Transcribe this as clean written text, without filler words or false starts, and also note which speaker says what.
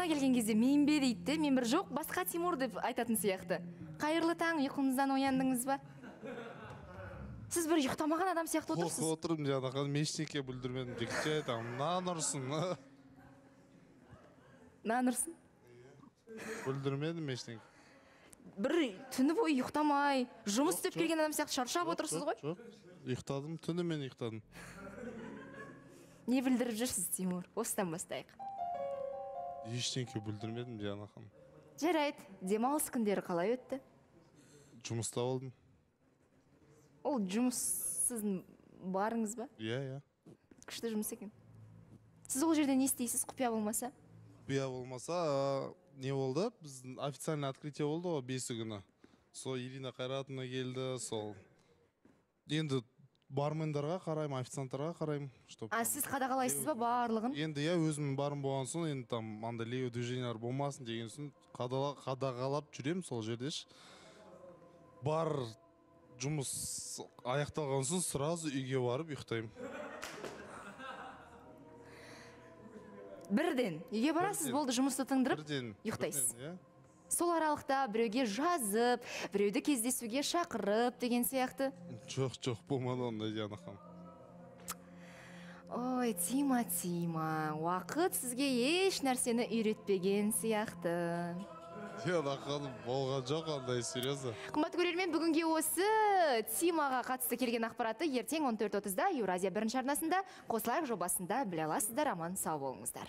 Speaker 1: ұйқыңызға келген кезде мен бе дейді, мен бір жоқ, басқа Тимур деп айтатын сияқты. Қайырлы таң, ұйқыңыздан ояндыңыз ба? Сіз бір ұйықтамаған адам сияқты отырсыз.
Speaker 2: Отырмын жаңағы, мен ештеңе бүлдірмедім, жігітше айтамын, нан ұрсын.
Speaker 1: Нан ұрсын?
Speaker 2: Бүлдірмедім ештеңе.
Speaker 1: Бір түні бойы ұйықтамай, жұмыс істеп келген адам сияқты шаршап отырсыз ғой?
Speaker 2: Жоқ, ұйықтадым, түні мен ұйықтадым.
Speaker 1: Не білдіріп жүрсіз, Тимур? Осыдан бастайық.
Speaker 2: Ештеңе бүлдірмедім жаңағы.
Speaker 1: Жарайды, демалыс күндері қалай өтті?
Speaker 2: Жұмыста болдым.
Speaker 1: Ол жұмыс сіздің барыңыз ба?
Speaker 2: Иә.
Speaker 1: Күшті жұмыс екен. Сіз ол жерде не істейсіз, құпия болмаса?
Speaker 2: Құпия болмаса, не болды? Біздің официальный открытие болды ғой, 5 күні. Сол Ирина Қайратовна келді, сол. Енді бармендарға қараймын, официанттарға қараймын.
Speaker 1: Сіз қадағалайсыз ба барлығын?
Speaker 2: Енді өзім барым болған соң, енді там андай левый движениялар болмасын деген соң қадағалап жүрем сол жердеш. Бар жұмыс аяқталған соң сразу үйге барып ұйықтаймын.
Speaker 1: Бірден үйге барасыз, болды, жұмысты тыңдырып ұйықтайсыз. Сол аралықта біреуге жазып, біреуді кездесуге шақырып деген сияқты?
Speaker 2: Жоқ, болмады ондай жанахам.
Speaker 1: Ой, Тима, уақыт сізге еш нәрсені үйретпеген сияқты.
Speaker 2: Жанахам болған жоқ, андай серьезно.
Speaker 1: Қымбатты көрермен, бүгінге осы Тимаға қатысты келген ақпаратты ертең 14:30-да Еуразия 1 арнасында қосылайық жобасында біле аласыздар. Аман сау болыңыздар.